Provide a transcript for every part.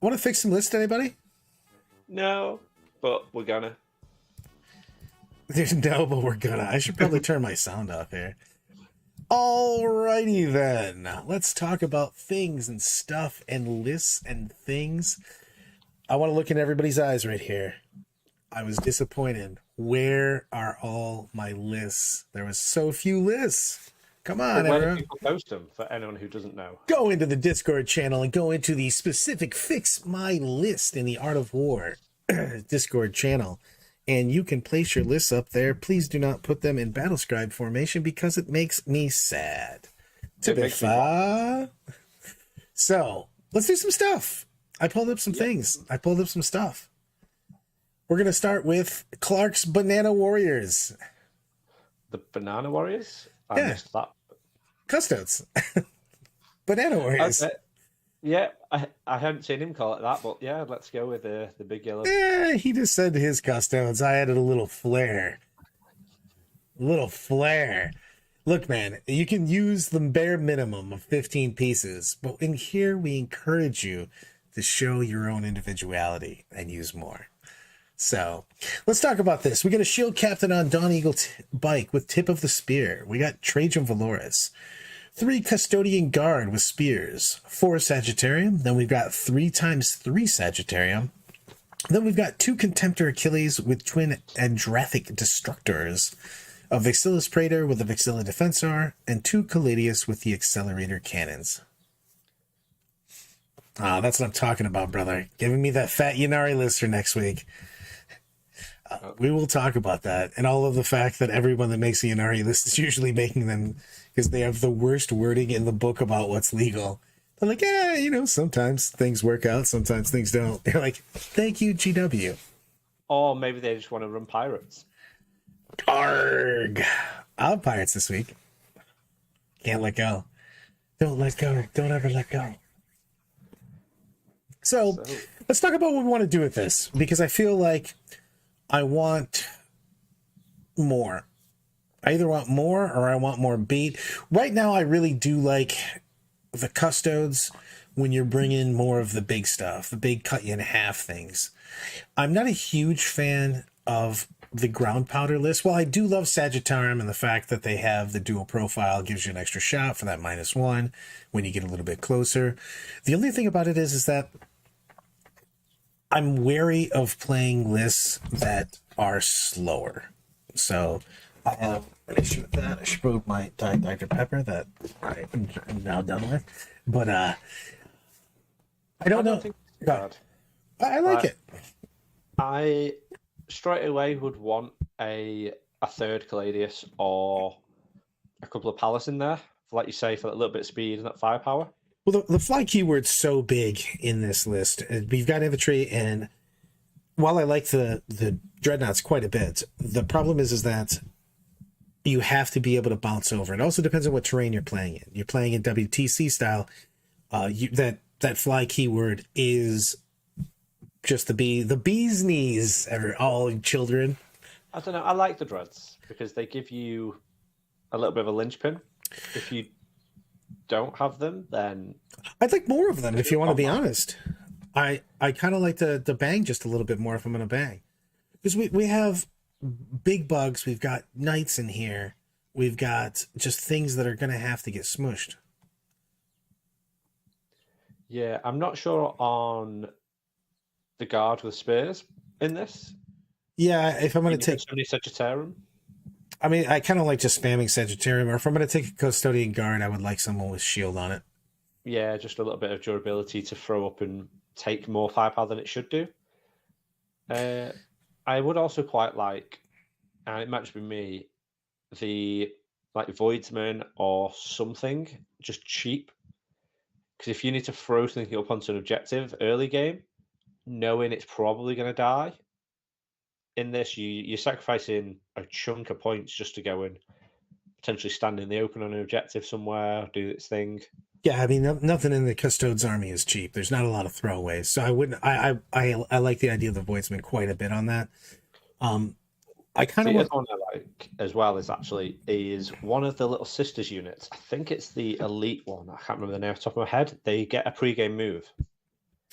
Want to fix some lists, anybody? No, but we're gonna. There's no, but we're gonna. I should probably turn my sound off here. Alrighty then. Let's talk about things and stuff and lists and things. I want to look in everybody's eyes right here. I was disappointed. Where are all my lists? There was so few lists. Come on, Where everyone. do people post them for anyone who doesn't know? Go into the Discord channel and go into the specific Fix My List in the Art of War Discord channel. And you can place your lists up there. Please do not put them in Battlescribe formation because it makes me sad. So, let's do some stuff. I pulled up some things. I pulled up some stuff. We're going to start with Clark's Banana Warriors. The Banana Warriors? I missed that. Custodes. Banana Warriors. Okay. Yeah, I hadn't seen him call it that, but yeah, let's go with the big yellow. Yeah, he just said his Custodes. I added a little flair. Look, man, you can use the bare minimum of 15 pieces, but in here we encourage you to show your own individuality and use more. So let's talk about this. We got a shield captain on Dawn Eagle bike with tip of the spear. We got Trajan Valoris. 3 Custodian Guard with spears. 4 Sagittarium. Then we've got 3x3 Sagittarium. Then we've got 2 Contemptor Achilles with twin Andrathic Destructors. A Vexillus Praetor with a Vexilla Defensor. And 2 Caladius with the Accelerator Cannons. Ah, that's what I'm talking about, brother. Giving me that fat Yanari list for next week. We will talk about that and all of the fact that everyone that makes a Yanari list is usually making them because they have the worst wording in the book about what's legal. They're like, yeah, you know, sometimes things work out, sometimes things don't. They're like, thank you, GW. Or maybe they just want to run pirates. Arg! I'll have pirates this week. Can't let go. Don't let go. Don't ever let go. So let's talk about what we want to do with this because I feel like I want more. I either want more or I want more beat. Right now, I really do like the Custodes when you're bringing more of the big stuff, the big cut you in half things. I'm not a huge fan of the ground powder list. While I do love Sagittarium and the fact that they have the dual profile gives you an extra shot for that -1 when you get a little bit closer. The only thing about it is that I'm wary of playing lists that are slower. So I have an issue with that. I should move my Dr. Pepper that I'm now done with. But I don't know. I like it. I straight away would want a third Caladius or a couple of Palace in there, like you say, for a little bit of speed and that firepower. Well, the fly keyword's so big in this list. We've got infantry, and while I like the dreadnoughts quite a bit, the problem is that you have to be able to bounce over. It also depends on what terrain you're playing in. You're playing in WTC style. That fly keyword is just the bee's knees. All children. I don't know. I like the dreads because they give you a little bit of a linchpin. If you don't have them, then I'd like more of them if you want to be honest. I kind of like the bang just a little bit more if I'm going to bang. Because we have big bugs, we've got knights in here, we've got just things that are going to have to get smushed. Yeah, I'm not sure on the guard with spears in this. Yeah, if I'm going to take somebody Sagittarium. I mean, I kind of like just spamming Sagittarium, or if I'm going to take a Custodian Guard, I would like someone with shield on it. Yeah, just a little bit of durability to throw up and take more firepower than it should do. I would also quite like, and it might just be me, the like Voidsman or something, just cheap. Because if you need to throw something up onto an objective early game, knowing it's probably going to die, in this, you're sacrificing a chunk of points just to go and potentially stand in the open on an objective somewhere, do its thing. Yeah, I mean, nothing in the Custodes army is cheap. There's not a lot of throwaways, so I wouldn't. I like the idea of the Voidsman quite a bit on that. I kind of The want. other one I like as well is one of the little sisters units. I think it's the elite one. I can't remember the name off the top of my head. They get a pre-game move.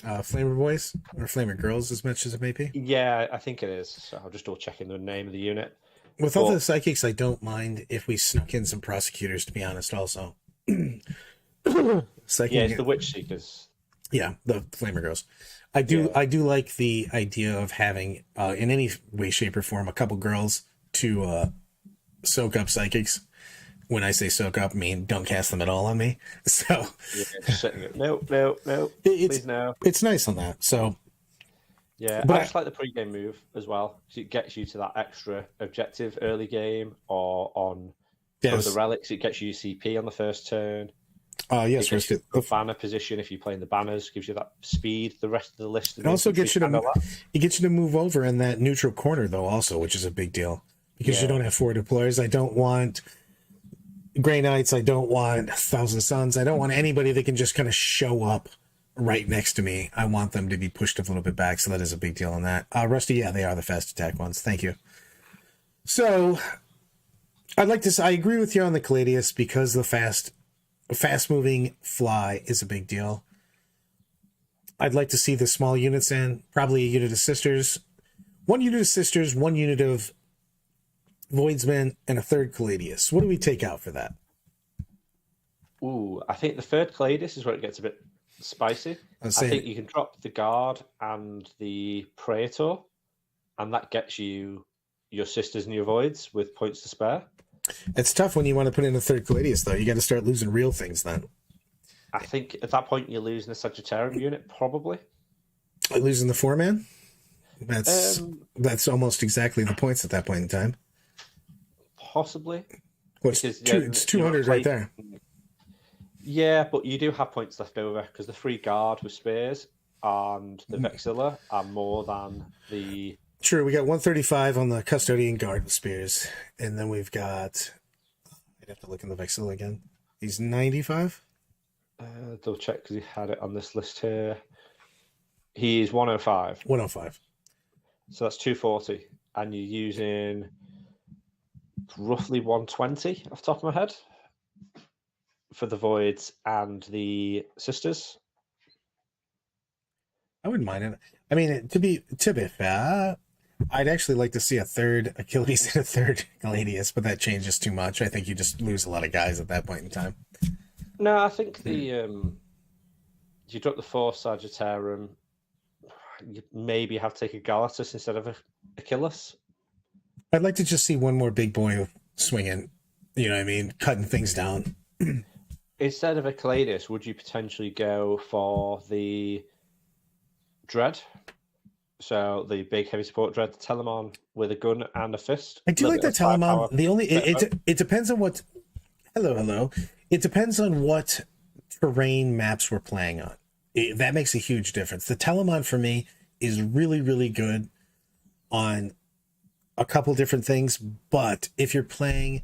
Flamer Boys or Flamer Girls, as much as it may be. Yeah, I think it is. So I'll just double checking the name of the unit. With all the psychics, I don't mind if we snuck in some prosecutors, to be honest, also. Yeah, it's the Witch Seekers. Yeah, the Flamer Girls. I do like the idea of having, in any way, shape, or form, a couple girls to soak up psychics. When I say soak up, I mean don't cast them at all on me. So just sitting it. No, please no. It's nice on that. So yeah, but I just like the pre-game move as well, because it gets you to that extra objective early game, or on the relics, it gets you CP on the first turn. Yes, the banner position if you're playing the banners, gives you that speed. The rest of the list, it also gets you to move over in that neutral corner though, also, which is a big deal because you don't have 4 deployers. I don't want Grey Knights. I don't want Thousand Suns. I don't want anybody that can just kind of show up right next to me. I want them to be pushed a little bit back, so that is a big deal on that. Rusty, yeah, they are the fast attack ones. Thank you. So I'd like to. I agree with you on the Caladius because the fast moving fly is a big deal. I'd like to see the small units in, probably a unit of sisters, 1 unit of sisters, 1 unit of Voidsmen, and a 3rd Caladius. What do we take out for that? Ooh, I think the 3rd Caladius is where it gets a bit spicy. I think you can drop the Guard and the Praetor, and that gets you your sisters and your Voids with points to spare. It's tough when you want to put in a 3rd Caladius, though. You got to start losing real things then. I think at that point you're losing the Sagittarium unit, probably. Losing the 4-man? That's almost exactly the points at that point in time. Possibly. Well, it's 200 right there. Yeah, but you do have points left over because the 3 Guard with spears and the Vexilla are more than the... True, we got 135 on the Custodian Guard with spears, and then we've got... I'd have to look in the Vexilla again. He's 95? Double check because he had it on this list here. He's 105. 105. So that's 240, and you're using roughly 120 off the top of my head for the Voids and the Sisters. I wouldn't mind it. I mean, to be fair, I'd actually like to see a 3rd Achilles and a 3rd Caladius, but that changes too much. I think you just lose a lot of guys at that point in time. No, I think you drop the 4 Sagittarium, you maybe have to take a Galatus instead of Achilles. I'd like to just see one more big boy swinging, you know what I mean, cutting things down. Instead of a Caladius, would you potentially go for the Dread? So the big heavy support Dread, the Telemon with a gun and a fist? I do like the Telemon. The only it depends on what... Hello. It depends on what terrain maps we're playing on. That makes a huge difference. The Telemon for me is really, really good on a couple different things, but if you're playing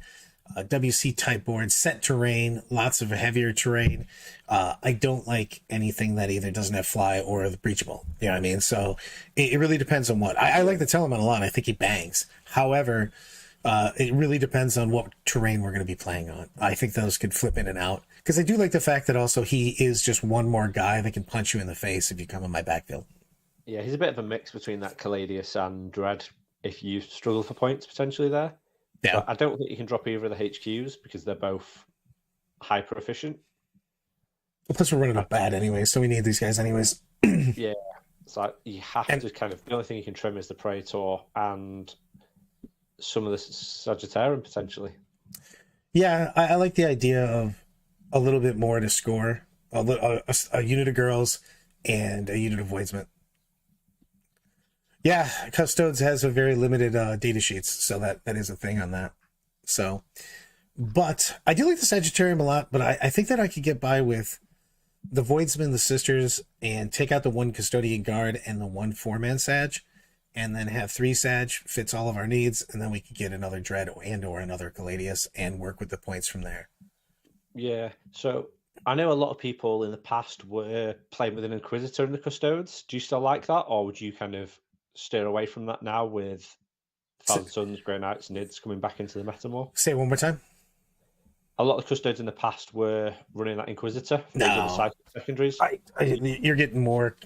a WC type board, set terrain, lots of heavier terrain, I don't like anything that either doesn't have fly or the breachable. You know what I mean? So it really depends on what. I like the Telemon a lot. I think he bangs. However, it really depends on what terrain we're going to be playing on. I think those could flip in and out. Because I do like the fact that also he is just one more guy that can punch you in the face if you come in my backfield. Yeah, he's a bit of a mix between that Caladius and Dread if you struggle for points potentially there. Yeah. But I don't think you can drop either of the HQs because they're both hyper efficient. Plus we're running up bad anyway, so we need these guys anyways. Yeah. So you have to kind of... The only thing you can trim is the Praetor and some of the Sagittarium potentially. Yeah, I like the idea of a little bit more to score. A unit of girls and a unit of Voidsmen. Yeah, Custodes has a very limited data sheets, so that is a thing on that. So, but I do like the Sagittarium a lot, but I think that I could get by with the Voidsmen, the Sisters, and take out the 1 Custodian Guard and the 1 4-man Sag, and then have 3 Sag, fits all of our needs, and then we could get another Dread and or another Caladius and work with the points from there. Yeah, so I know a lot of people in the past were playing with an Inquisitor in the Custodes. Do you still like that, or would you kind of steer away from that now with Thousand Suns, Grey Knights, Nids coming back into the meta more. Say it one more time. A lot of Custodes in the past were running that Inquisitor for the other secondaries. You're getting more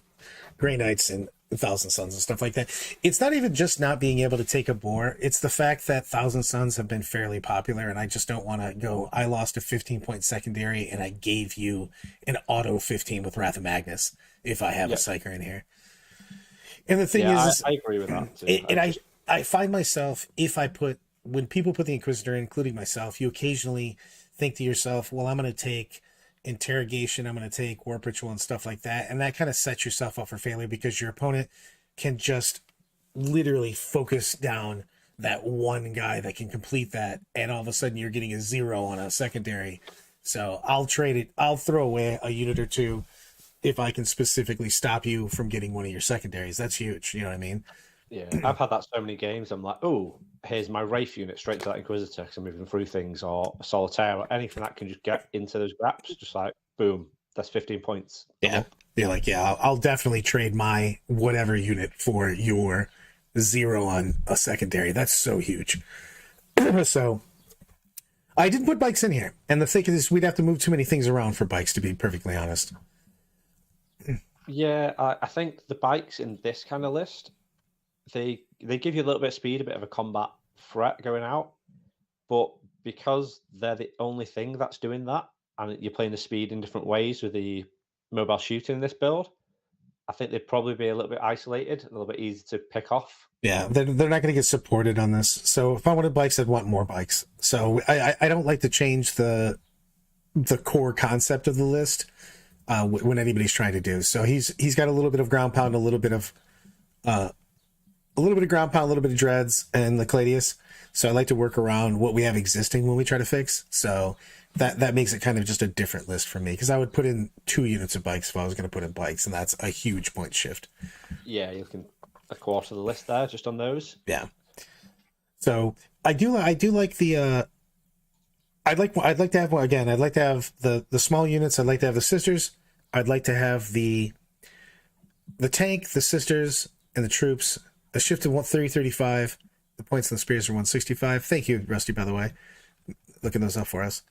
Grey Knights and Thousand Suns and stuff like that. It's not even just not being able to take a boar. It's the fact that Thousand Suns have been fairly popular, and I just don't want to go, I lost a 15-point secondary, and I gave you an auto 15 with Wrath of Magnus if I have a Psyker in here. And the thing is I agree with that too. I find myself, when people put the Inquisitor in, including myself, you occasionally think to yourself, well, I'm going to take Interrogation, I'm going to take Warp Ritual and stuff like that. And that kind of sets yourself up for failure because your opponent can just literally focus down that one guy that can complete that. And all of a sudden you're getting a 0 on a secondary. So I'll trade it. I'll throw away a unit or two if I can specifically stop you from getting one of your secondaries. That's huge. You know what I mean? Yeah, I've had that so many games. I'm like, oh, here's my Wraith unit straight to that Inquisitor because I'm moving through things, or a Solitaire, or anything that can just get into those gaps. Just like, boom, that's 15 points. Yeah. You're like, I'll definitely trade my whatever unit for your 0 on a secondary. That's so huge. So I didn't put bikes in here. And the thing is, we'd have to move too many things around for bikes, to be perfectly honest. Yeah, I think the bikes in this kind of list, they give you a little bit of speed, a bit of a combat threat going out, but because they're the only thing that's doing that, and you're playing the speed in different ways with the mobile shooting in this build, I think they'd probably be a little bit isolated, a little bit easy to pick off. Yeah, they're not going to get supported on this. So if I wanted bikes, I'd want more bikes. So I don't like to change the core concept of the list when anybody's trying to do. So he's got a little bit of ground pound, a little bit of ground pound, a little bit of dreads, and the Cladius. So I like to work around what we have existing when we try to fix. So that makes it kind of just a different list for me, because I would put in 2 units of bikes if I was going to put in bikes, and that's a huge point shift. Yeah, you're looking a quarter of the list there just on those. Yeah. So I do like the I'd like to have, again, I'd like to have the small units. I'd like to have the sisters. I'd like to have the tank, the sisters, and the troops. A shift to 335. The points and the spears are 165. Thank you, Rusty, by the way, looking those up for us.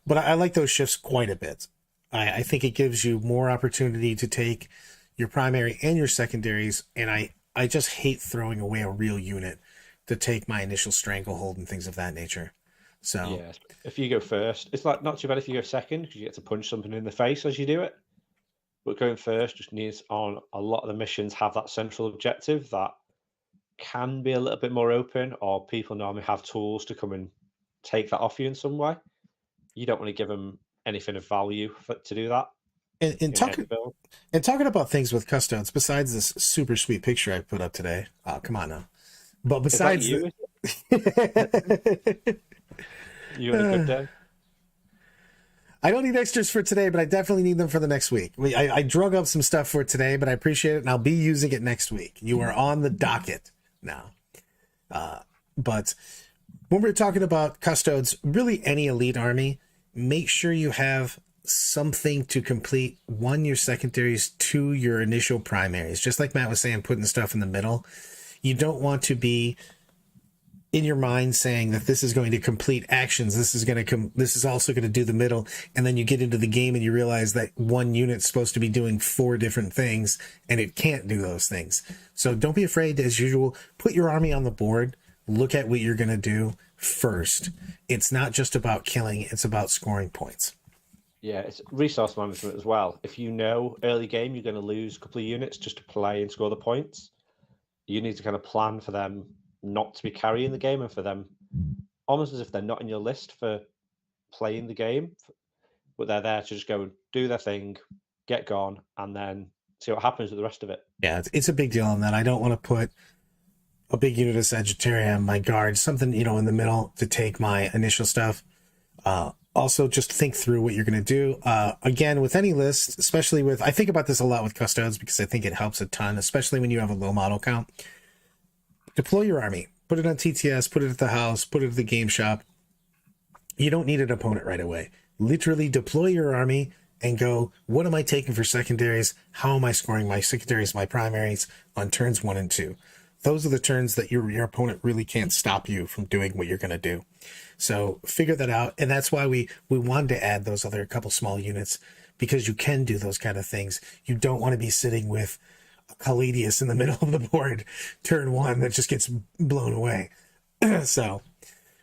But I like those shifts quite a bit. I think it gives you more opportunity to take your primary and your secondaries, and I just hate throwing away a real unit to take my initial stranglehold and things of that nature. So yeah, if you go first, it's like not too bad if you go second, because you get to punch something in the face as you do it. But going first just needs, on a lot of the missions, have that central objective that can be a little bit more open, or people normally have tools to come and take that off you in some way. You don't want to give them anything of value to do that. And talking about things with Custodes, besides this super sweet picture I put up today, come on now. But besides, you had a good day. I don't need extras for today, but I definitely need them for the next week. I drug up some stuff for today, but I appreciate it, and I'll be using it next week. You are on the docket now. But when we're talking about Custodes, really any elite army, make sure you have something to complete. 1, your secondaries, 2, your initial primaries. Just like Matt was saying, putting stuff in the middle. You don't want to be in your mind saying that this is going to complete actions, this is also going to do the middle, and then you get into the game and you realize that 1 unit's supposed to be doing 4 different things and it can't do those things. So don't be afraid, as usual, put your army on the board, look at what you're going to do first. It's not just about killing, it's about scoring points. Yeah, it's resource management as well. If you know early game you're going to lose a couple of units just to play and score the points, you need to kind of plan for them not to be carrying the game, and for them almost as if they're not in your list for playing the game, but they're there to just go and do their thing, get gone, and then see what happens with the rest of it. Yeah, it's a big deal on that. I don't want to put a big unit of Sagittaria on my guard, something, in the middle to take my initial stuff. Also, just think through what you're going to do. Again, with any list, especially I think about this a lot with Custodes because I think it helps a ton, especially when you have a low model count. Deploy your army. Put it on TTS, put it at the house, put it at the game shop. You don't need an opponent right away. Literally deploy your army and go, what am I taking for secondaries? How am I scoring my secondaries, my primaries on turns 1 and 2? those are the turns that your opponent really can't stop you from doing what you're going to do. So figure that out. And that's why we wanted to add those other couple small units, because you can do those kind of things. You don't want to be sitting with a Caledius in the middle of the board turn one that just gets blown away. So,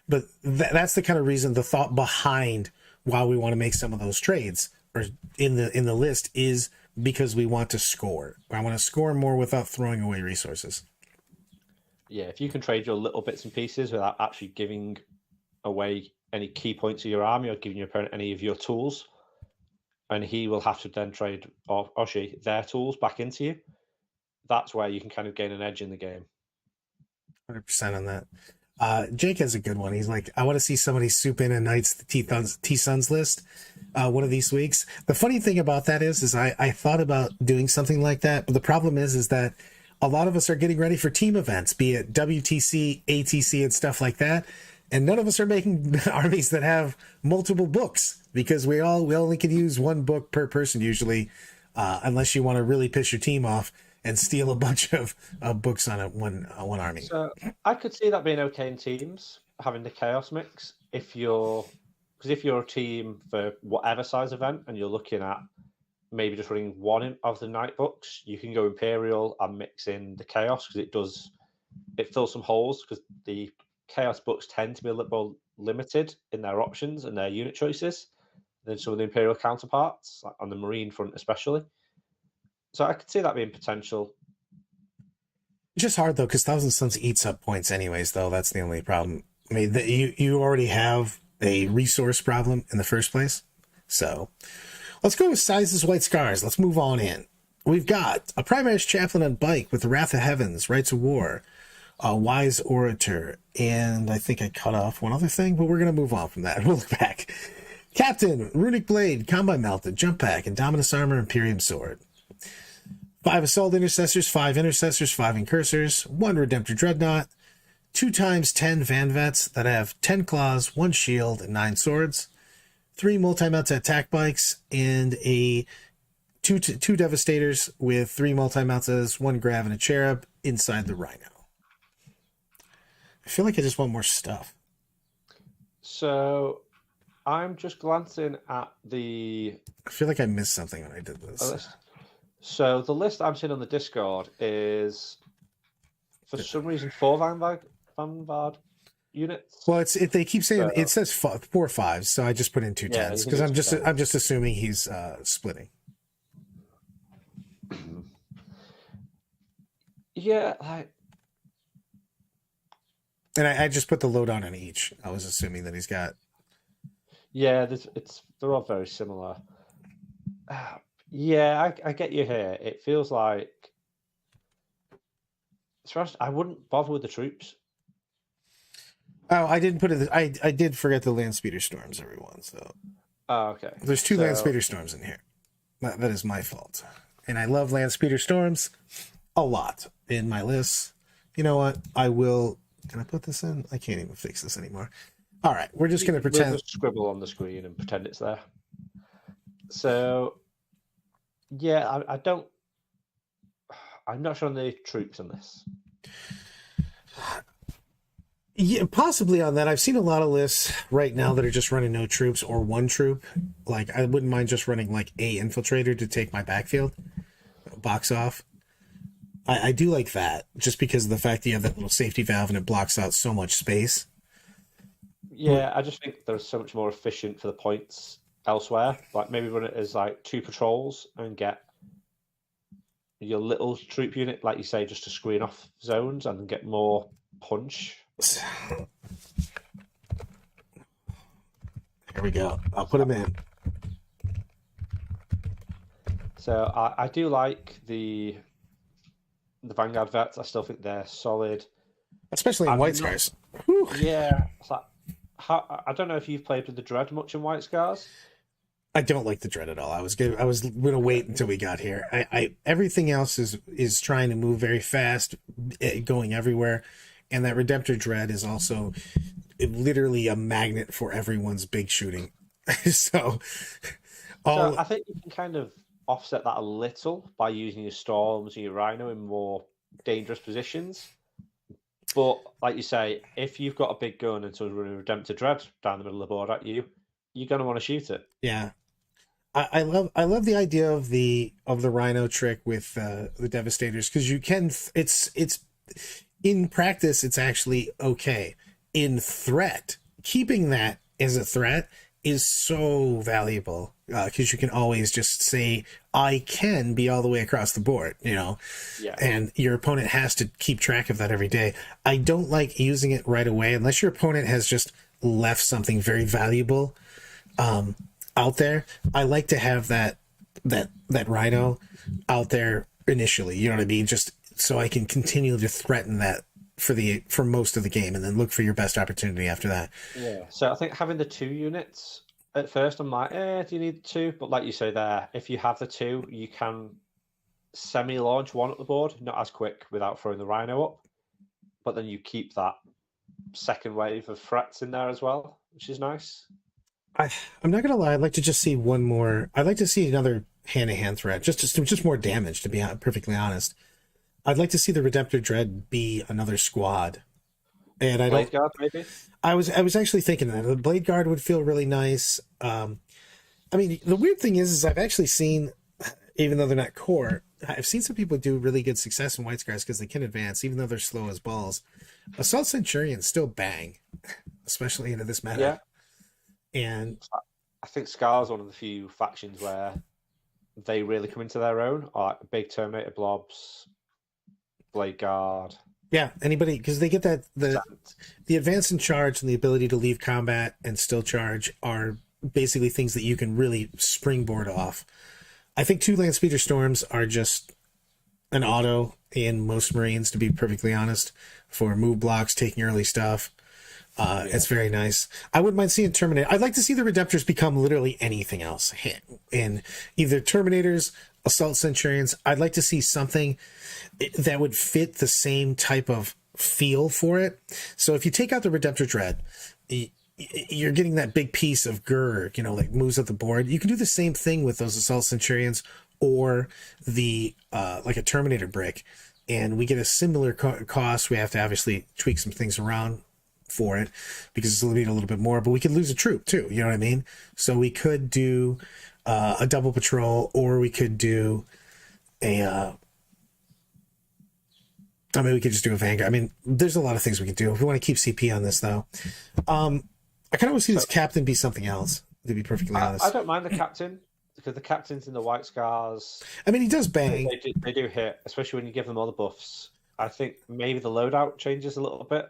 but that's the kind of reason, the thought behind why we want to make some of those trades or in the list is because we want to score. I want to score more without throwing away resources. Yeah, if you can trade your little bits and pieces without actually giving away any key points of your army or giving your opponent any of your tools, and he will have to then trade, or she, their tools back into you, that's where you can kind of gain an edge in the game. 100% on that. Jake has a good one. He's like, I want to see somebody soup in a Knights T-Suns list one of these weeks. The funny thing about that is I thought about doing something like that, but the problem is that a lot of us are getting ready for team events, be it WTC, ATC, and stuff like that. And none of us are making armies that have multiple books, because we only can use one book per person usually, unless you want to really piss your team off and steal a bunch of books on one army. So I could see that being okay in teams, having the chaos mix. If you're a team for whatever size event and you're looking at maybe just running one of the night books, you can go Imperial and mix in the chaos, because it fills some holes, because the chaos books tend to be a little more limited in their options and their unit choices than some of the Imperial counterparts, like on the Marine front especially. So I could see that being potential. It's just hard though, because Thousand Suns eats up points anyways, though. That's the only problem. I mean, you already have a resource problem in the first place. So let's go with Sizes White Scars. Let's move on in. We've got a Primaris Chaplain on bike with the Wrath of Heavens, Rights of War, a Wise Orator, and I think I cut off one other thing, but we're going to move on from that. We'll look back. Captain, Runic Blade, Combine Melted, Jump Pack, Indominus Armor, Imperium Sword. 5 Assault Intercessors, 5 Intercessors, 5 Incursors, 1 Redemptor Dreadnought, 2 times 10 Van Vets that have 10 Claws, 1 Shield, and 9 Swords, 3 Multi-Melta Attack Bikes, and two Devastators with 3 Multi-Meltas, 1 Grav, and a Cherub inside the Rhino. I feel like I just want more stuff. So I'm just glancing at the... I feel like I missed something when I did this. So the list I'm seeing on the Discord is, for some reason, 4 Vanguard units. Well, they keep saying it says 4 5s, so I just put in 2 10s because I'm just assuming he's splitting. Yeah, and I just put the loadout on each. I was assuming that he's got. Yeah, they're all very similar. Yeah, I get you here. It feels like I wouldn't bother with the troops. Oh, I didn't put it. I did forget the Land Speeder Storms, everyone. So. Oh, okay. There's 2 Land Speeder Storms in here. That is my fault, and I love Land Speeder Storms a lot in my lists. You know what? I will. Can I put this in? I can't even fix this anymore. All right, we're just going to pretend. We'll just scribble on the screen and pretend it's there. So. Yeah, I'm not sure on the troops in this. Yeah, possibly on that. I've seen a lot of lists right now that are just running no troops or 1 troop. Like, I wouldn't mind just running like a infiltrator to take my backfield, box off. I do like that, just because of the fact that you have that little safety valve and it blocks out so much space. Yeah, I just think they're so much more efficient for the points elsewhere. Like, maybe run it as like 2 patrols and get your little troop unit, like you say, just to screen off zones and get more punch. Here we go. I'll put them in. So I do like the Vanguard Vets. I still think they're solid, especially in White Scars. Yeah, it's like, I don't know if you've played with the Dread much in White Scars. I don't like the Dread at all. I was gonna wait until we got here. I everything else is trying to move very fast, going everywhere, and that Redemptor Dread is also literally a magnet for everyone's big shooting. So I think you can kind of offset that a little by using your Storms and your Rhino in more dangerous positions. But like you say, if you've got a big gun and someone's running a Redemptor Dread down the middle of the board at you, you're going to want to shoot it. Yeah. I love the idea of the rhino trick with the devastators, because you can it's in practice it's actually okay. In threat, keeping that as a threat is so valuable, because you can always just say I can be all the way across the board, Yeah. and your opponent has to keep track of that every day. I don't like using it right away unless your opponent has just left something very valuable out there. I like to have that rhino out there initially, you know what I mean, just so I can continue to threaten that for most of the game, and then look for your best opportunity after that. Yeah. So I think having the 2 units at first, I'm like, do you need 2? But like you say there, if you have the 2, you can semi-launch one at the board, not as quick without throwing the rhino up. But then you keep that second wave of threats in there as well, which is nice. I'm not gonna lie, I'd like to just see one more. I'd like to see another hand-to-hand threat, just more damage, to be perfectly honest. I'd like to see the Redemptor Dread be another squad. And I Blade don't. Guard, maybe? I was actually thinking that the Blade Guard would feel really nice. I mean, the weird thing is I've actually seen, even though they're not core, I've seen some people do really good success in White Scars because they can advance, even though they're slow as balls. Assault Centurions still bang, especially into this meta. Yeah. And I think Scar's one of the few factions where they really come into their own, like big Terminator blobs, Blade Guard. yeah, anybody, because they get that the advance and charge and the ability to leave combat and still charge are basically things that you can really springboard off. I think 2 Landspeeder Storms are just an auto in most Marines, to be perfectly honest, for move blocks, taking early stuff. It's very nice. I wouldn't mind seeing Terminator. I'd like to see the Redemptors become literally anything else in either Terminators, Assault Centurions. I'd like to see something that would fit the same type of feel for it. So if you take out the Redemptor Dread, you're getting that big piece of Gur, like moves up the board. You can do the same thing with those Assault Centurions or the like a Terminator brick, and we get a similar cost. We have to obviously tweak some things around for it because it's a little bit more, but we could lose a troop too, you know what I mean? So we could do a double patrol, or we could do we could just do a Vanguard. I mean, there's a lot of things we can do. If we want to keep CP on this, though, I kind of want to see this captain be something else, to be perfectly honest. I don't mind the captain, because the captains in the White Scars, I mean, he does bang. They do hit, especially when you give them all the buffs. I think maybe the loadout changes a little bit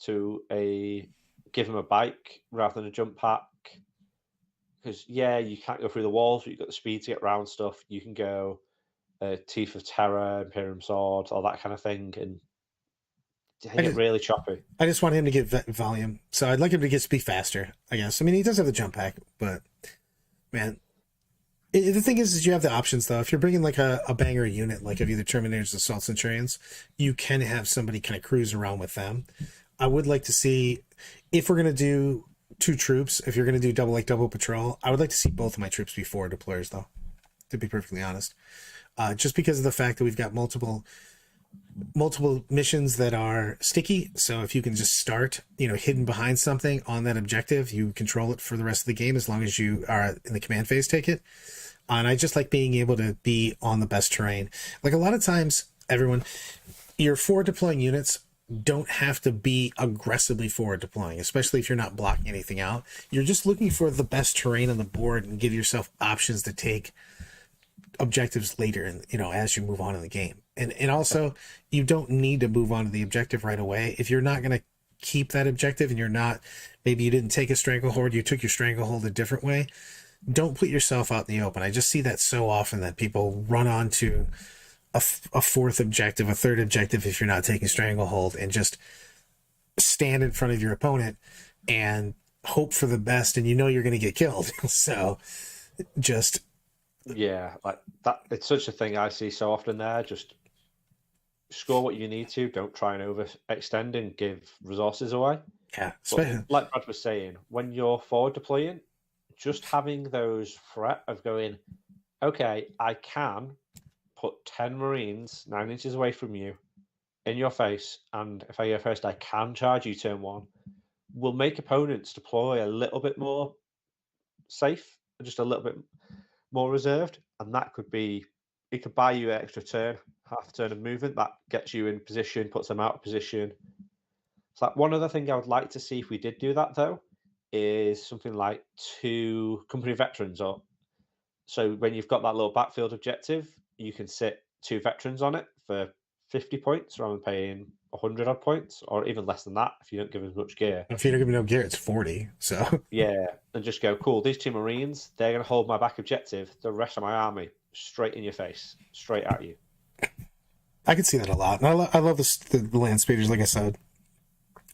to give him a bike rather than a jump pack. Because, you can't go through the walls, but you've got the speed to get around stuff. You can go Teeth of Terror, Imperium Sword, all that kind of thing, and get really choppy. I just want him to get volume, so I'd like him to get speed faster, I guess. I mean, he does have the jump pack, but, man, the thing is you have the options, though. If you're bringing like a banger unit, like of either Terminators or Assault Centurions, you can have somebody kind of cruise around with them. I would like to see, if we're going to do 2 troops, if you're going to do double patrol, I would like to see both of my troops be forward deployers, though, to be perfectly honest. Just because of the fact that we've got multiple missions that are sticky. So if you can just start, hidden behind something on that objective, you control it for the rest of the game as long as you are in the command phase, take it. And I just like being able to be on the best terrain. Like a lot of times, your forward deploying units don't have to be aggressively forward deploying, especially if you're not blocking anything out. You're just looking for the best terrain on the board and give yourself options to take objectives later, and as you move on in the game. And also, you don't need to move on to the objective right away. If you're not going to keep that objective, and maybe you didn't take a stranglehold, you took your stranglehold a different way, don't put yourself out in the open. I just see that so often, that people run on to a 4th objective, a 3rd objective if you're not taking stranglehold, and just stand in front of your opponent and hope for the best, and you're going to get killed. So just like that, it's such a thing I see so often there. Just score what you need to, don't try and overextend and give resources away. But like Brad was saying, when you're forward deploying, just having those threat of going, okay, I can put 10 Marines 9 inches away from you in your face, and if I go first, I can charge you turn one, will make opponents deploy a little bit more safe, just a little bit more reserved, and that could be it could buy you an extra turn, half a turn of movement that gets you in position, puts them out of position. So like one other thing I would like to see if we did do that though is something like 2 company veterans, or so when you've got that little backfield objective, you can sit 2 veterans on it for 50 points rather than paying 100 odd points, or even less than that if you don't give as much gear. If you don't give me no gear, it's 40. So Yeah, and just go, cool, these 2 Marines, they're going to hold my back objective. The rest of my army, straight in your face, straight at you. I can see that a lot. And I love the land speeders, like I said.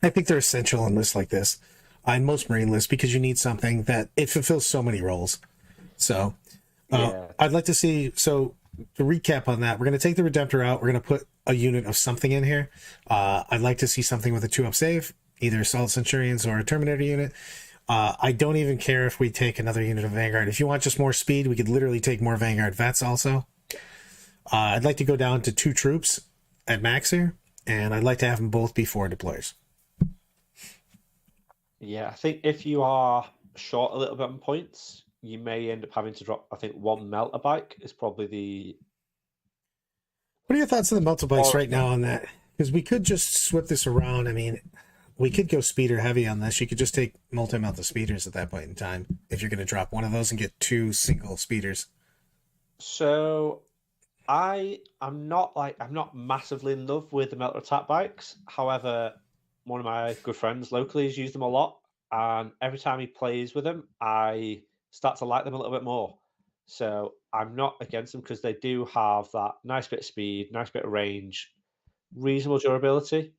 I think they're essential in lists like this. In most Marine lists, because you need something that it fulfills so many roles. So I'd like to see, so to recap on that, we're going to take the Redemptor out. We're going to put a unit of something in here. I'd like to see something with a 2-up save, either Assault Centurions or a Terminator unit. I don't even care if we take another unit of Vanguard. If you want just more speed, we could literally take more Vanguard vets also. I'd like to go down to 2 troops at max here, and I'd like to have them both be 4 deployers. Yeah, I think if you are short a little bit on points, you may end up having to drop, I think, 1 Melter Bike is probably the... What are your thoughts on the Melter Bikes right now on that? Because we could just swap this around. I mean, we could go speeder heavy on this. You could just take multi-melter speeders at that point in time if you're going to drop one of those and get 2 single speeders. So I'm not massively in love with the Melter Attack Bikes. However, one of my good friends locally has used them a lot, and every time he plays with them, I start to like them a little bit more. So I'm not against them because they do have that nice bit of speed, nice bit of range, reasonable durability,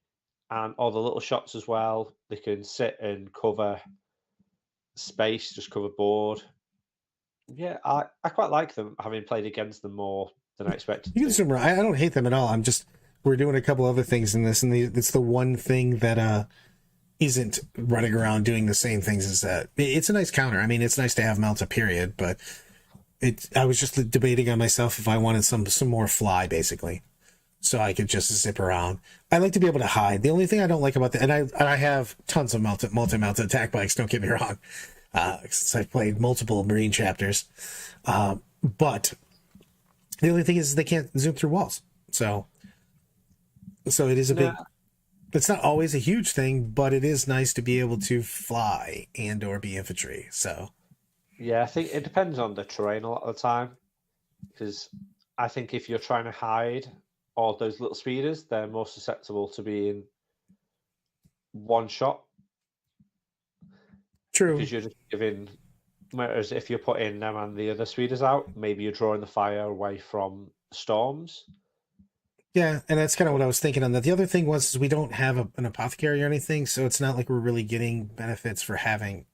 and all the little shots as well. They can sit and cover space, just cover board. Yeah, I quite like them, having played against them more than I expected. You can assume, I don't hate them at all. I'm just, we're doing a couple other things in this, and it's the one thing that isn't running around doing the same things as that. It's a nice counter. I mean, it's nice to have Melta, period, but I was just debating on myself if I wanted some more fly, basically, so I could just zip around. I like to be able to hide. The only thing I don't like about and I have tons of multi-Melta attack bikes, don't get me wrong, since I've played multiple Marine chapters. But the only thing is they can't zoom through walls. So it is a big, it's not always a huge thing, but it is nice to be able to fly and or be infantry. So yeah, I think it depends on the terrain a lot of the time, because I think if you're trying to hide all those little speeders, they're more susceptible to being one shot. True. Because you're just giving, whereas if you're putting them and the other speeders out, maybe you're drawing the fire away from storms. Yeah, and that's kind of what I was thinking on that. The other thing was is we don't have an apothecary or anything, so it's not like we're really getting benefits for having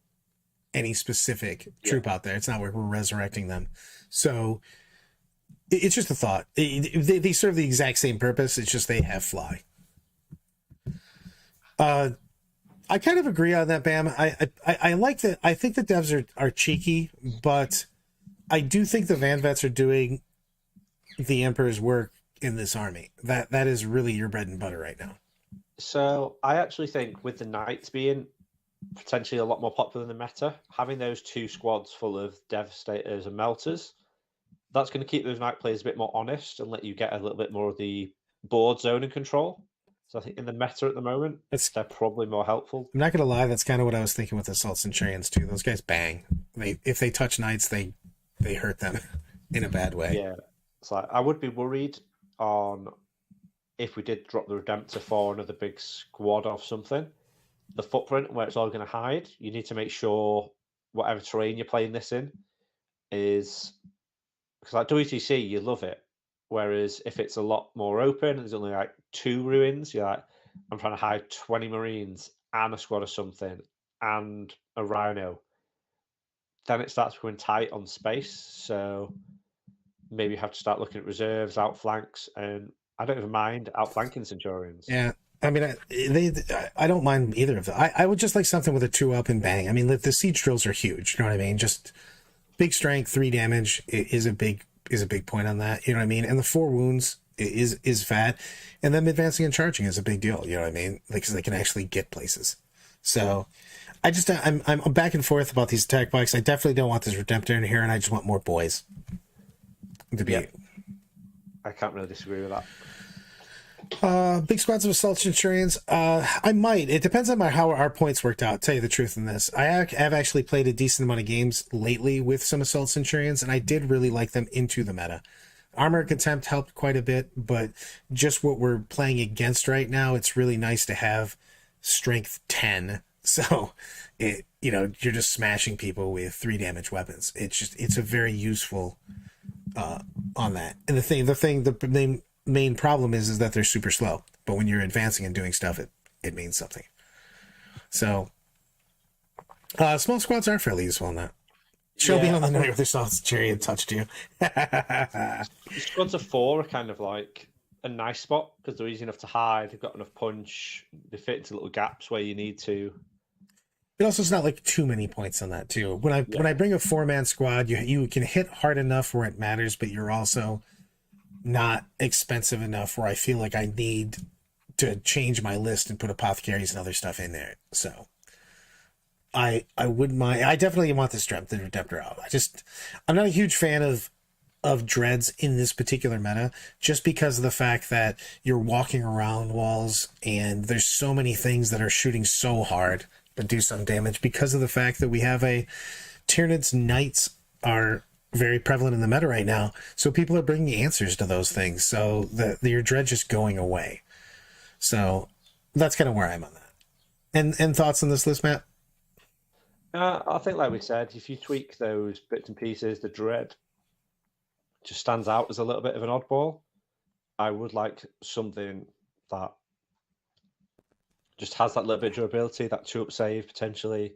any specific troop out there. It's not like we're resurrecting them. So it's just a thought. They serve the exact same purpose. It's just they have fly. I kind of agree on that, Bam. I like that. I think the devs are cheeky, but I do think the Van Vets are doing the Emperor's work in this army. That is really your bread and butter right now. So I actually think with the Knights being potentially a lot more popular in the meta, having those 2 squads full of Devastators and Melters, that's going to keep those Knight players a bit more honest and let you get a little bit more of the board zone and control. So I think in the meta at the moment, they're probably more helpful. I'm not going to lie, that's kind of what I was thinking with Assault Centurions too. Those guys bang. If they touch Knights, they hurt them in a bad way. Yeah. So I would be worried on if we did drop the Redemptor for another big squad or something. The footprint where it's all going to hide, you need to make sure whatever terrain you're playing this in is, because like WTC, you love it. Whereas if it's a lot more open, there's only like 2 ruins, you're like, I'm trying to hide 20 Marines and a squad of something and a Rhino. Then it starts going tight on space. So maybe you have to start looking at reserves, outflanks, and I don't even mind outflanking Centurions. Yeah. I mean, I don't mind either of them. I would just like something with a 2-up and bang. I mean, the siege drills are huge. You know what I mean? Just big strength, 3 damage is a big point on that. You know what I mean? And the 4 wounds is fat, and them advancing and charging is a big deal. You know what I mean? Because they can actually get places. So I'm back and forth about these attack bikes. I definitely don't want this Redemptor in here, and I just want more boys to be. Yeah. I can't really disagree with that. Big squads of assault centurions. I might. It depends on how our points worked out. Tell you the truth in this, I have actually played a decent amount of games lately with some assault centurions, and I did really like them into the meta. Armor Contempt helped quite a bit, but just what we're playing against right now, it's really nice to have strength 10. So you're just smashing people with 3 damage weapons. It's a very useful on that. And the main problem is that they're super slow, but when you're advancing and doing stuff, it means something. So small squads are fairly useful in that. Shelby on the night with their sauce chariot touched you. Squads of 4 are kind of like a nice spot because they're easy enough to hide. They've got enough punch. They fit into little gaps where you need to. It also is not like too many points on that too. When I bring a 4-man squad, you can hit hard enough where it matters, but you're also not expensive enough where I feel like I need to change my list and put apothecaries and other stuff in there. So I wouldn't mind. I definitely want the strength and Redemptor out. I'm not a huge fan of dreads in this particular meta, just because of the fact that you're walking around walls and there's so many things that are shooting so hard but do some damage, because of the fact that we have Tyranids Knights are very prevalent in the meta right now, so people are bringing answers to those things, so your dread just going away. So that's kind of where I'm on that. And thoughts on this list, Matt? I think, like we said, if you tweak those bits and pieces, the dread just stands out as a little bit of an oddball. I would like something that just has that little bit of durability, that 2-up save potentially.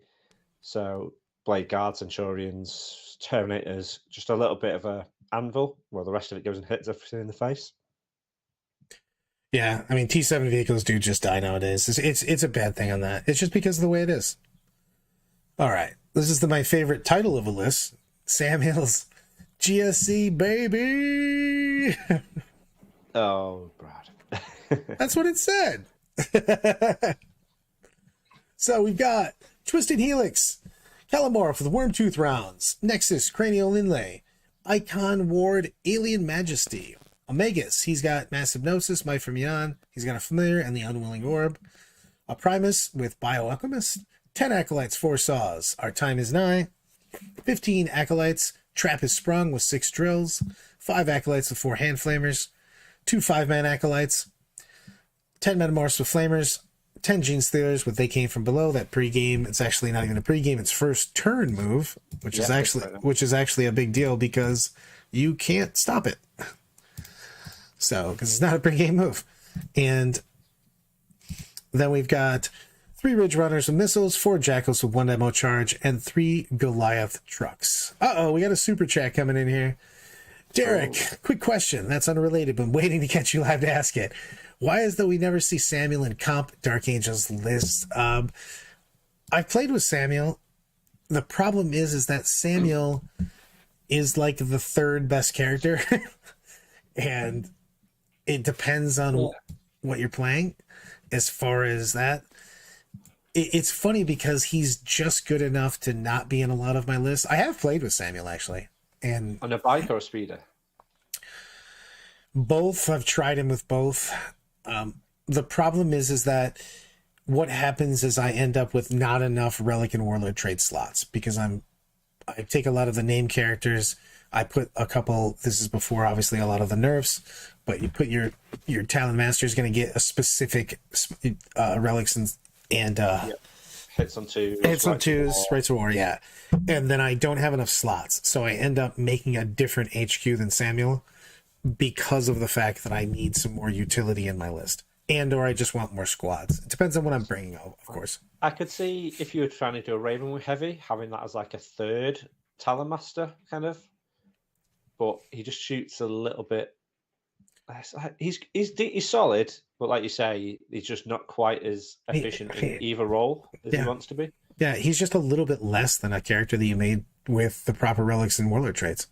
So Blade Guards, Centurions, Terminators, just a little bit of a anvil, while the rest of it goes and hits everything in the face. Yeah, I mean, T7 vehicles do just die nowadays. It's a bad thing on that. It's just because of the way it is. All right, this is my favorite title of a list. Sam Hill's GSC, baby! Oh, Brad. That's what it said. So we've got Twisted Helix, Calamorph with Wormtooth Rounds, Nexus, Cranial Inlay, Icon Ward, Alien Majesty, Omegas, he's got Massive Gnosis, Might from Yon, he's got a Familiar and the Unwilling Orb, a Primus with Bioalchemist, 10 Acolytes, 4 Saws, Our Time is Nigh, 15 Acolytes, Trap is Sprung with 6 Drills, 5 Acolytes with 4 Hand Flamers, 2 5-man Acolytes, 10 Metamorphs with Flamers, 10 Gene Stealers with They Came From Below. That pregame, it's actually not even a pregame, it's first turn move, which is actually a big deal because you can't stop it. So, because it's not a pregame move. And then we've got 3 Ridge Runners with missiles, 4 Jackals with 1 demo charge, and 3 Goliath trucks. We got a super chat coming in here. Derek, quick question that's unrelated, but I'm waiting to catch you live to ask it. Why is that we never see Samuel in Comp Dark Angels list? I've played with Samuel. The problem is that Samuel is like the 3rd best character. And it depends on what you're playing as far as that. It's funny because he's just good enough to not be in a lot of my lists. I have played with Samuel, actually. And on a bike or a speeder? Both. I've tried him with both. The problem is that what happens is I end up with not enough Relic and Warlord trade slots because I take a lot of the name characters. I put a couple, this is before obviously a lot of the nerfs, but you put your Talon Master is going to get a specific relics and hits on 2s. Hits on 2s, Rights of War, yeah. And then I don't have enough slots, so I end up making a different HQ than Samuel because of the fact that I need some more utility in my list. And or I just want more squads. It depends on what I'm bringing, of course. I could see if you were trying to do a Raven with Heavy, having that as like a 3rd Talon Master, kind of. But he just shoots a little bit. He's solid, but like you say, he's just not quite as efficient in either role as he wants to be. Yeah, he's just a little bit less than a character that you made with the proper relics and warlord traits.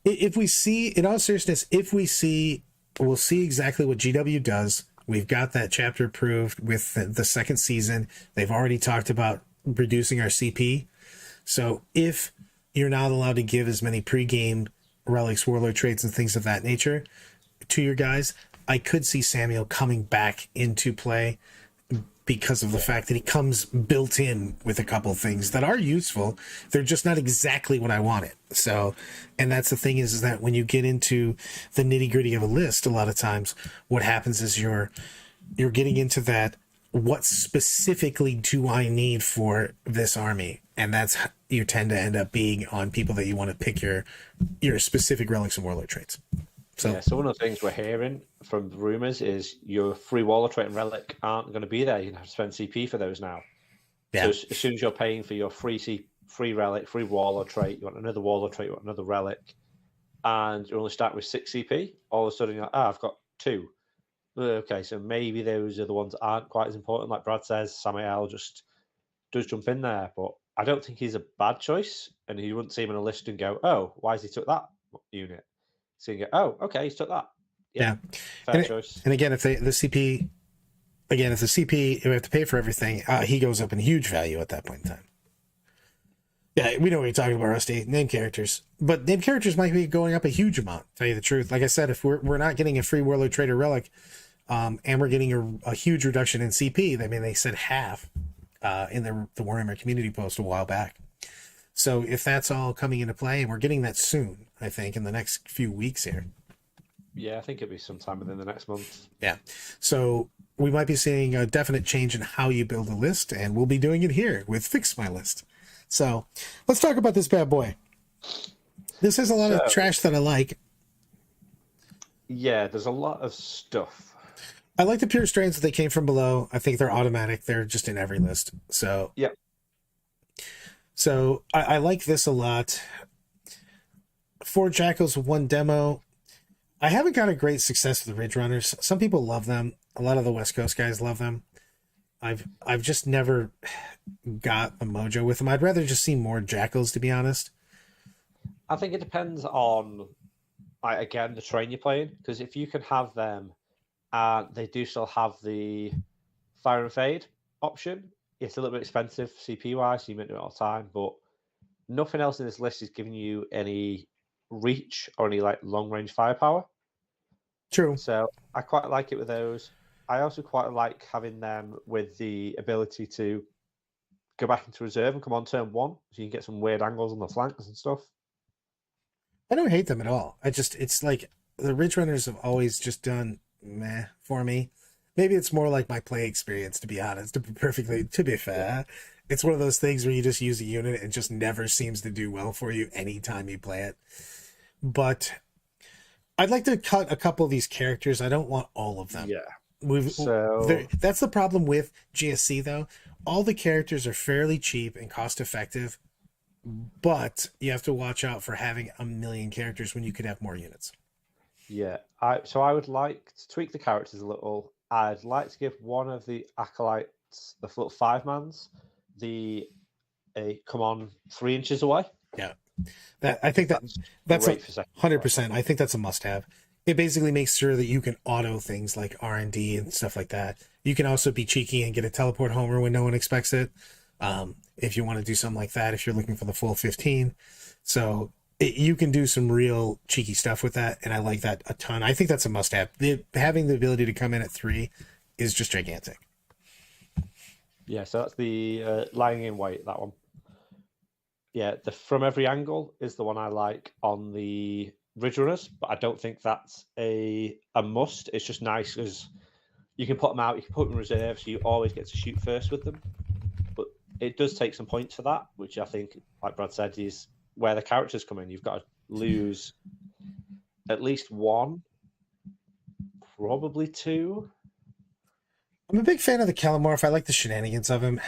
If we see, in all seriousness, if we see we'll see exactly what GW does. We've got that chapter approved with the second season. They've already talked about reducing our CP. So if you're not allowed to give as many pre-game relics, warlord traits, and things of that nature to your guys, I could see Samuel coming back into play because of the fact that he comes built in with a couple things that are useful. They're just not exactly what I wanted. So, and that's the thing is that when you get into the nitty gritty of a list, a lot of times what happens is you're getting into that, what specifically do I need for this army? And that's, you tend to end up being on people that you want to pick your specific relics and warlord traits. So one of the things we're hearing from the rumors is your free warlord trait and relic aren't going to be there. You're going to have to spend CP for those now. Yeah. So as soon as you're paying for your free relic, free warlord trait, you want another warlord trait, you want another relic, and you only start with 6 CP, all of a sudden you're like, I've got 2. Okay, so maybe those are the ones that aren't quite as important. Like Brad says, Samael just does jump in there, but I don't think he's a bad choice, and you wouldn't see him on a list and go, oh, why has he took that unit? So you go, oh, okay, he's took that. Yeah. Fair choice. And again, if the CP, if we have to pay for everything, he goes up in huge value at that point in time. Yeah, we know what you're talking about, Rusty. Name characters. But name characters might be going up a huge amount, to tell you the truth. Like I said, if we're not getting a free warlord trait or relic, and we're getting a huge reduction in CP, I mean, they said half in the Warhammer community post a while back. So if that's all coming into play, and we're getting that soon, I think, in the next few weeks here. Yeah, I think it'll be sometime within the next month. Yeah. So we might be seeing a definite change in how you build a list, and we'll be doing it here with Fix My List. So let's talk about this bad boy. This has a lot of trash that I like. Yeah, there's a lot of stuff. I like the pure strains that they came from below. I think they're automatic. They're just in every list. So yeah. So I like this a lot. 4 Jackals, 1 demo. I haven't got a great success with the Ridge Runners. Some people love them. A lot of the West Coast guys love them. I've just never got the mojo with them. I'd rather just see more Jackals, to be honest. I think it depends on, again, the train you're playing. Because if you can have them, they do still have the Fire and Fade option. It's a little bit expensive CP-wise, so you might do it all the time. But nothing else in this list is giving you any reach or any long-range firepower. True. So I quite like it with those. I also quite like having them with the ability to go back into reserve and come on turn 1, so you can get some weird angles on the flanks and stuff. I don't hate them at all. It's like the Ridge Runners have always just done meh for me. Maybe it's more like my play experience, to be honest. To be fair, it's one of those things where you just use a unit and it just never seems to do well for you anytime you play it. But I'd like to cut a couple of these characters. I don't want all of them. Yeah. That's the problem with GSC, though. All the characters are fairly cheap and cost effective, but you have to watch out for having a million characters when you could have more units. Yeah. I would like to tweak the characters a little. I'd like to give one of the acolytes, the little 5-mans, come on 3 inches away. Yeah. I think that's 100%. I think that's a must-have. It basically makes sure that you can auto things like R&D and stuff like that. You can also be cheeky and get a teleport homer when no one expects it. If you want to do something like that, if you're looking for the full 15. So you can do some real cheeky stuff with that, and I like that a ton. I think that's a must-have. Having the ability to come in at 3 is just gigantic. Yeah, so that's the lying in wait, that one. Yeah, the from every angle is the one I like on the Ridge Runners, but I don't think that's a must. It's just nice because you can put them out, you can put them in reserve, so you always get to shoot first with them. But it does take some points for that, which I think, like Brad said, is where the characters come in. You've got to lose at least 1, probably 2. I'm a big fan of the Calamorph. I like the shenanigans of him.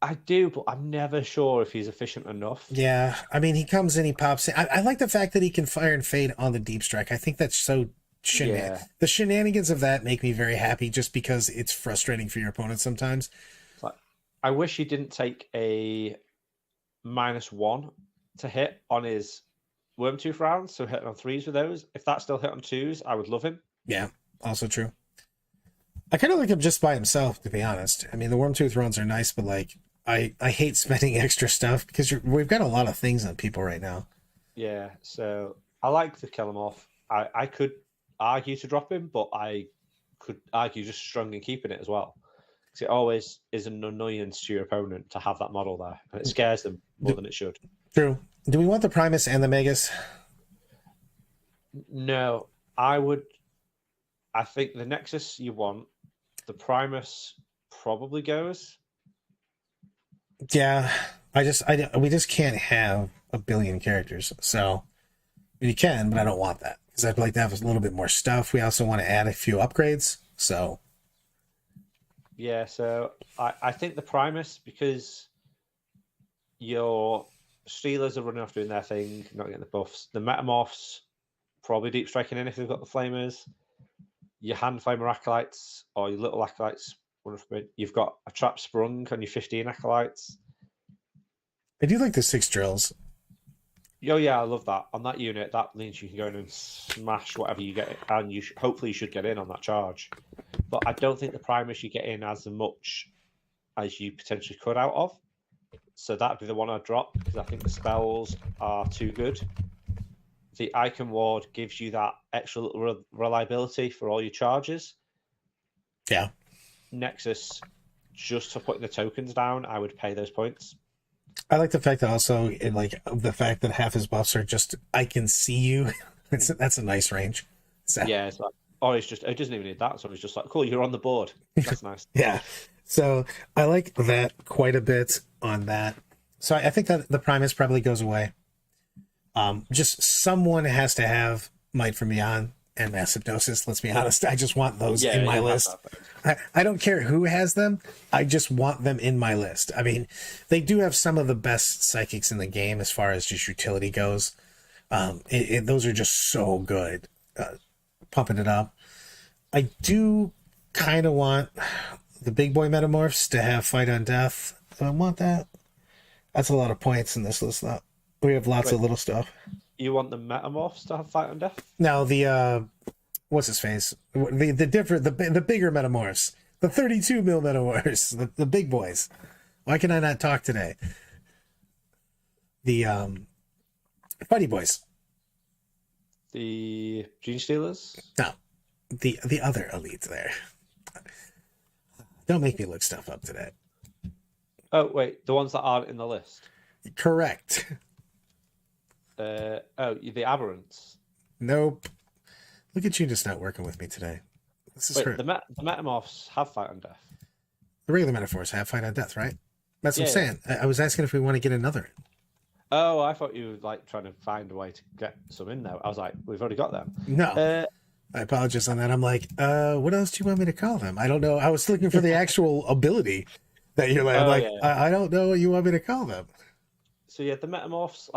I do, but I'm never sure if he's efficient enough. Yeah, I mean, he comes in, he pops in. I like the fact that he can fire and fade on the deep strike. I think that's so The shenanigans of that make me very happy just because it's frustrating for your opponent sometimes. I wish he didn't take a -1 to hit on his Wormtooth rounds, so hitting on 3s with those. If that still hit on 2s, I would love him. Yeah, also true. I kind of like him just by himself, to be honest. I mean, the Wormtooth runs are nice, but like, I hate spending extra stuff because we've got a lot of things on people right now. Yeah, so I like to kill him off. I could argue to drop him, but I could argue just strong in keeping it as well. Because it always is an annoyance to your opponent to have that model there, and it scares them more than it should. True. Do we want the Primus and the Megas? No, I would. I think the Nexus you want, the Primus probably goes. Yeah, we just can't have a billion characters. So you can, but I don't want that because I'd like to have a little bit more stuff. We also want to add a few upgrades. So yeah, so I think the Primus, because your Steelers are running off doing their thing, not getting the buffs. The Metamorphs probably deep striking in if they've got the Flamers. Your Hand Flamer Acolytes or your little Acolytes, you've got a Trap Sprung on your 15 Acolytes. I do like the 6 drills. Oh yeah, I love that. On that unit, that means you can go in and smash whatever you get, and hopefully you should get in on that charge. But I don't think the Primus you get in as much as you potentially could out of. So that'd be the one I'd drop, because I think the spells are too good. The Icon Ward gives you that extra little reliability for all your charges. Yeah. Nexus, just for putting the tokens down, I would pay those points. I like the fact that also, the fact that half his buffs are just, I can see you. That's a nice range. So. Yeah, it's like, or it doesn't even need that. So it's just like, cool, you're on the board. That's nice. Yeah. So I like that quite a bit on that. So I think that the Primus probably goes away. Just someone has to have Might from Beyond and Massive Doses. Let's be honest. I just want those in my list. I don't care who has them. I just want them in my list. I mean, they do have some of the best psychics in the game as far as just utility goes. Those are just so good. Pumping it up. I do kind of want the big boy metamorphs to have Fight on Death. Do I want that? That's a lot of points in this list, though. We have lots of little stuff. You want the Metamorphs to have Fight on Death? No, the what's his face? The bigger metamorphs, the 32 mil metamorphs, the big boys. Why can I not talk today? The Fighty Boys. The Gene Stealers? No, the other elites there. Don't make me look stuff up today. Oh wait, the ones that aren't in the list. Correct. The Aberrants. Nope. Look at you just not working with me today. This is Wait, the Metamorphs have Fight on Death. The regular metaphors have Fight on Death, right? That's what I'm saying. I was asking if we want to get another. Oh, I thought you were like trying to find a way to get some in there. I was like, we've already got them. No. I apologize on that. I'm like, what else do you want me to call them? I don't know. I was looking for the actual ability that you're like, I don't know what you want me to call them. So yeah, the Metamorphs,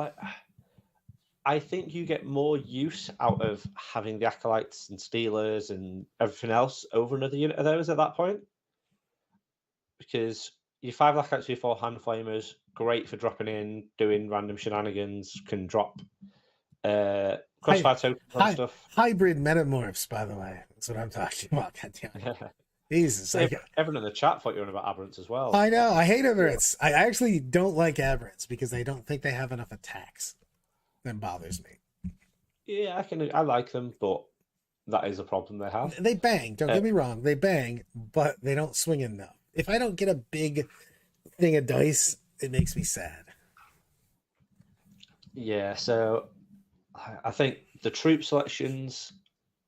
I think you get more use out of having the Acolytes and Stealers and everything else over another unit of those at that point. Because your 5 Acolytes, your 4 Hand Flamers, great for dropping in, doing random shenanigans, can drop crossfire tokens and stuff. Hybrid Metamorphs, by the way. That's what I'm talking about. God damn it. Jesus. Everyone in the chat thought you were on about Aberrants as well. I know. I hate Aberrants. I actually don't like Aberrants because I don't think they have enough attacks. That bothers me. Yeah, I like them, but that is a problem they have. They bang. Don't get me wrong. They bang, but they don't swing enough. If I don't get a big thing of dice, it makes me sad. Yeah, so I think the troop selections,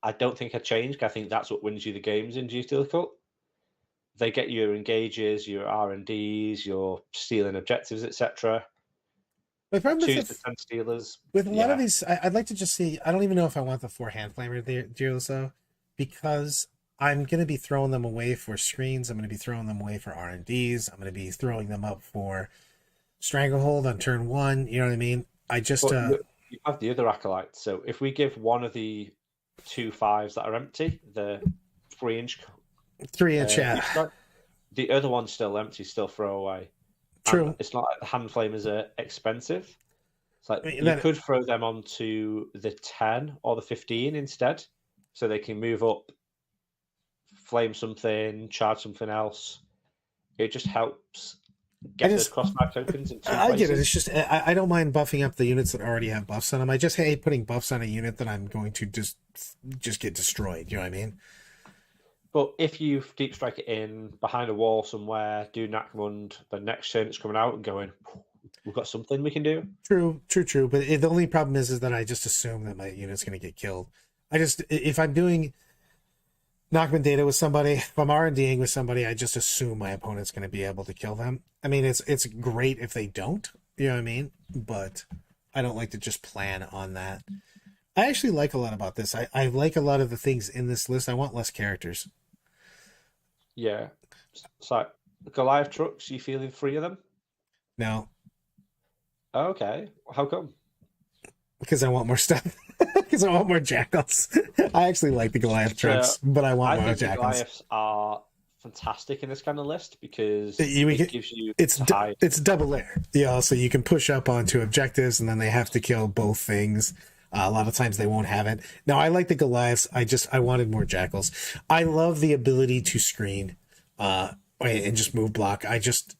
I don't think have changed. I think that's what wins you the games in Geopolitical. They get your engages, your R&Ds, your stealing objectives, etc. My problem Choose the 10 Stealers. With a lot of these, I'd like to just see. I don't even know if I want the 4 Hand Flamer deals though, because I'm going to be throwing them away for screens. I'm going to be throwing them away for R&Ds. I'm going to be throwing them up for Stranglehold on turn 1. You know what I mean? I just you have the other Acolytes. So if we give one of the 2 5s that are empty, the 3-inch, the other one's still empty, still throw away. True. And it's not like the Hand Flamers are expensive. It's like I mean, you could throw them onto the 10 or the 15 instead, so they can move up, flame something, charge something else. It just helps get those crossfire tokens in 2 I get it. places. It's just I don't mind buffing up the units that already have buffs on them. I just hate putting buffs on a unit that I'm going to just get destroyed. You know what I mean? But if you deep strike it in behind a wall somewhere, do Nakmund, the next turn it's coming out and going, we've got something we can do. True. But the only problem is that I just assume that my unit's going to get killed. If I'm doing Knockman data with somebody, if I'm R&Ding with somebody, I just assume my opponent's going to be able to kill them. I mean, it's great if they don't, you know what I mean? But I don't like to just plan on that. I actually like a lot about this. I like a lot of the things in this list. I want less characters. Yeah. It's like Goliath trucks, you feeling 3 of them? No. Okay. How come? Because I want more stuff. Because I want more jackals. I actually like the Goliath trucks, but I want more jackals. Goliaths are fantastic in this kind of list because it gives you it's double layer. Yeah, so you can push up onto objectives and then they have to kill both things. A lot of times they won't have it. Now I like the Goliaths. I wanted more jackals. I love the ability to screen and just move block.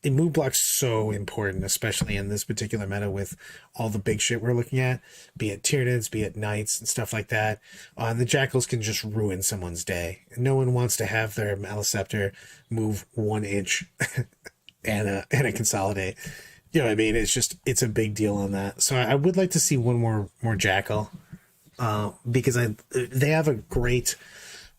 Move block's so important, especially in this particular meta with all the big shit we're looking at, be it Tyranids, be it Knights and stuff like that. And the jackals can just ruin someone's day. No one wants to have their Maliceptor move 1 inch and a consolidate. You know what I mean? It's a big deal on that. So I would like to see one more jackal because they have a great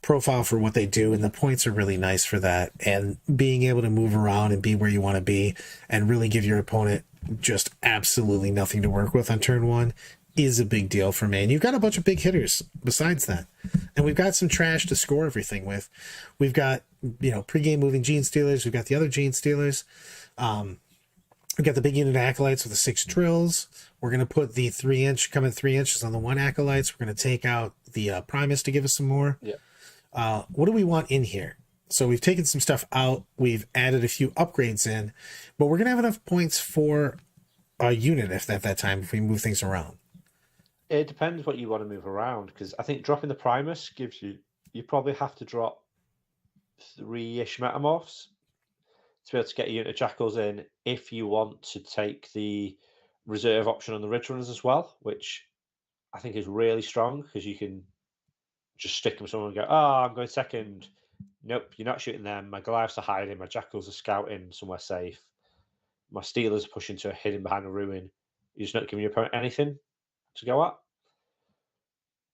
profile for what they do, and the points are really nice for that. And being able to move around and be where you want to be and really give your opponent just absolutely nothing to work with on turn 1 is a big deal for me. And you've got a bunch of big hitters besides that. And we've got some trash to score everything with. We've got, pre-game moving Gene Stealers. We've got the other Gene Stealers. We've got the big unit Acolytes with the 6 drills. We're going to put the 3 inches on the 1 Acolytes. We're going to take out the Primus to give us some more. Yeah. What do we want in here? So we've taken some stuff out. We've added a few upgrades in, but we're going to have enough points for a unit at that time if we move things around. It depends what you want to move around, because I think dropping the Primus gives you probably have to drop 3-ish Metamorphs to be able to get a unit of Jackals in if you want to take the reserve option on the Ridge Runners as well, which I think is really strong because you can just stick them somewhere and go, I'm going second. Nope, you're not shooting them. My Goliaths are hiding. My Jackals are scouting somewhere safe. My Steelers are pushing to hidden behind a ruin. You're just not giving your opponent anything to go at.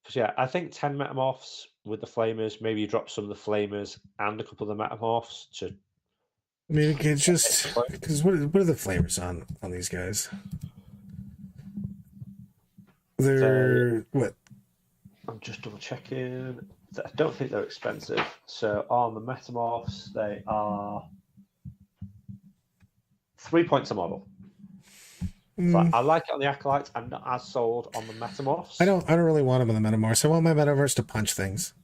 So yeah, I think 10 Metamorphs with the Flamers. Maybe you drop some of the Flamers and a couple of the Metamorphs to... I mean, it's just... Because what are the Flamers on these guys? They're... what? I'm just double checking. I don't think they're expensive. So on the Metamorphs, they are 3 points a model. So I like it on the Acolytes. I'm not as sold on the Metamorphs. I don't really want them on the Metamorphs. I want my Metamorphs to punch things.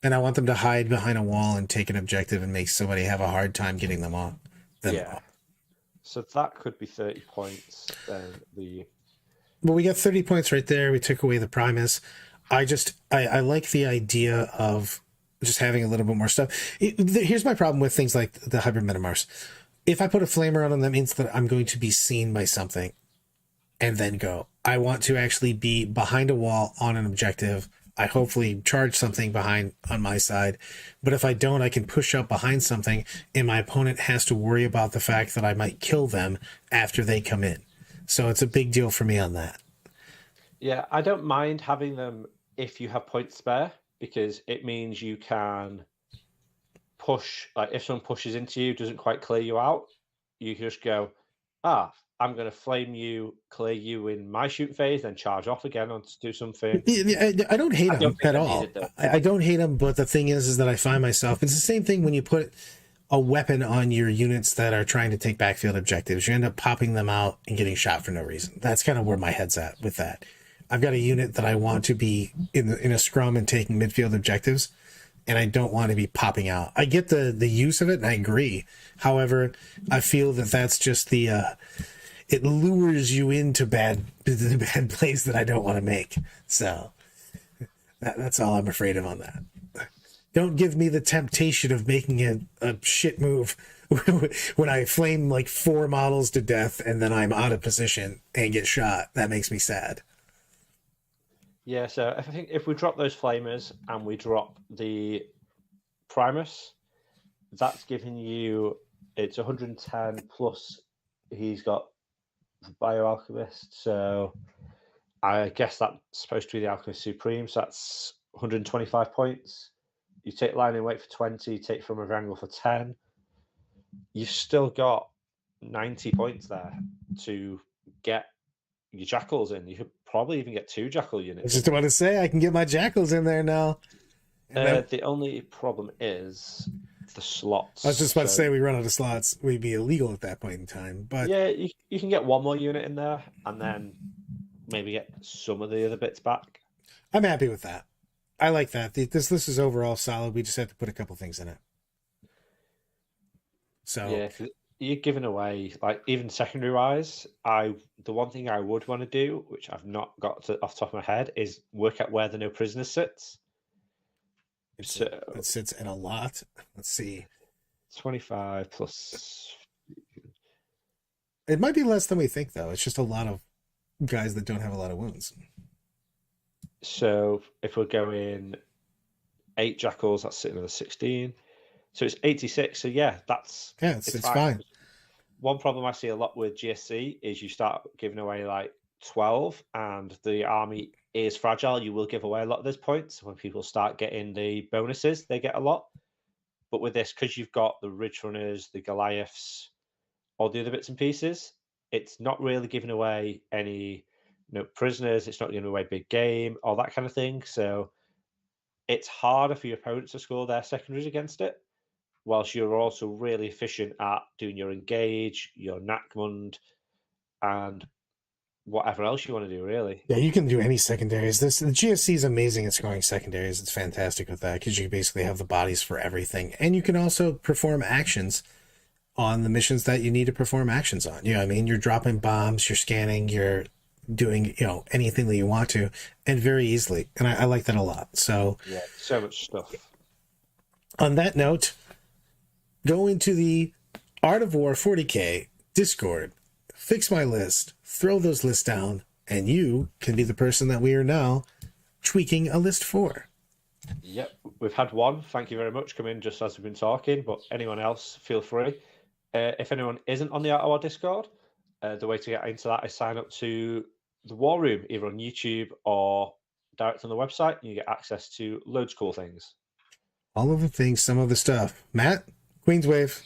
And I want them to hide behind a wall and take an objective and make somebody have a hard time getting them off. So that could be 30 points. Then Well, we got 30 points right there. We took away the Primus. I like the idea of just having a little bit more stuff. Here's my problem with things like the Hybrid Metamorphs. If I put a Flamer on them, that means that I'm going to be seen by something and then go. I want to actually be behind a wall on an objective. I hopefully charge something behind on my side. But if I don't, I can push up behind something and my opponent has to worry about the fact that I might kill them after they come in. So it's a big deal for me on that. Yeah, I don't mind having them if you have points spare, because it means you can push, like if someone pushes into you, doesn't quite clear you out, you can just go, I'm going to flame you, clear you in my shoot phase, then charge off again on to do something. I don't hate them at all. I don't hate them, but the thing is that I find myself, it's the same thing when you put a weapon on your units that are trying to take backfield objectives. You end up popping them out and getting shot for no reason. That's kind of where my head's at with that. I've got a unit that I want to be in a scrum and taking midfield objectives, and I don't want to be popping out. I get the use of it, and I agree. However, I feel that that's just it lures you into the bad plays that I don't want to make. So that's all I'm afraid of on that. Don't give me the temptation of making a shit move when I flame like 4 models to death and then I'm out of position and get shot. That makes me sad. Yeah, so I think if we drop those flamers and we drop the Primus, that's giving you, it's 110 plus he's got Bioalchemist, so I guess that's supposed to be the Alchemist Supreme, so that's 125 points. You take Line in Wait for 20, you take from a Wrangle for 10. You've still got 90 points there to get your Jackals in. You could probably even get 2 Jackal units. I was just about to say, I can get my Jackals in there now. The only problem is the slots. I was just about to say, we run out of slots. We'd be illegal at that point in time. But yeah, you can get 1 more unit in there and then maybe get some of the other bits back. I'm happy with that. I like that. This is overall solid. We just had to put a couple things in it. So yeah, you're giving away, like, even secondary wise, the one thing I would want to do, which I've not got off the top of my head, is work out where the no prisoners sits. it sits in a lot. Let's see. 25 plus. It might be less than we think, though. It's just a lot of guys that don't have a lot of wounds. So if we're going 8 Jackals, that's sitting at the 16. So it's 86. So yeah, it's fine. One problem I see a lot with GSC is you start giving away like 12 and the army is fragile. You will give away a lot of those points. When people start getting the bonuses, they get a lot. But with this, because you've got the Ridge Runners, the Goliaths, all the other bits and pieces, it's not really giving away any prisoners. It's not giving away big game, all that kind of thing. So it's harder for your opponents to score their secondaries against it, whilst you're also really efficient at doing your engage, your Nakmund, and whatever else you want to do, really. Yeah, you can do any secondaries. The GSC is amazing at scoring secondaries. It's fantastic with that because you basically have the bodies for everything. And you can also perform actions on the missions that you need to perform actions on. You know what I mean? You're dropping bombs, you're scanning, you're doing, anything that you want to, and very easily. And I like that a lot. So yeah, so much stuff. On that note, go into the Art of War 40K Discord, fix my list, throw those lists down, and you can be the person that we are now tweaking a list for. Yep, we've had one. Thank you very much. Come in just as we've been talking, but anyone else, feel free. If anyone isn't on the Art of War Discord, the way to get into that is sign up to the War Room, either on YouTube or direct on the website, and you get access to loads of cool things. All of the things, some of the stuff. Matt, Queen's Wave.